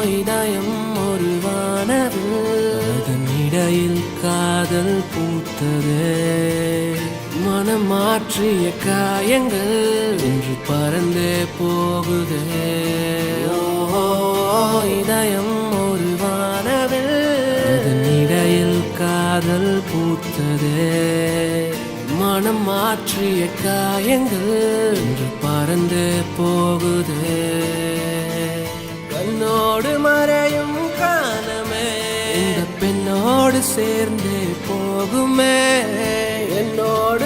இதயம் ஒரு வானவில், அதன் இடையில் காதல் பூத்ததே. மனம் மாற்றிய காயங்கள் இன்று பறந்தே போகுதே. இதயம் ஒரு வானவில், அதன் இடையில் காதல் பூத்ததே. மனம் மாற்றிய காயங்கள் இன்று பறந்தே போகுதே. கண்ணோடு மறையும் காலமே இந்த பெண்ணோடு சேர்ந்தே போகுமே. என்னோடு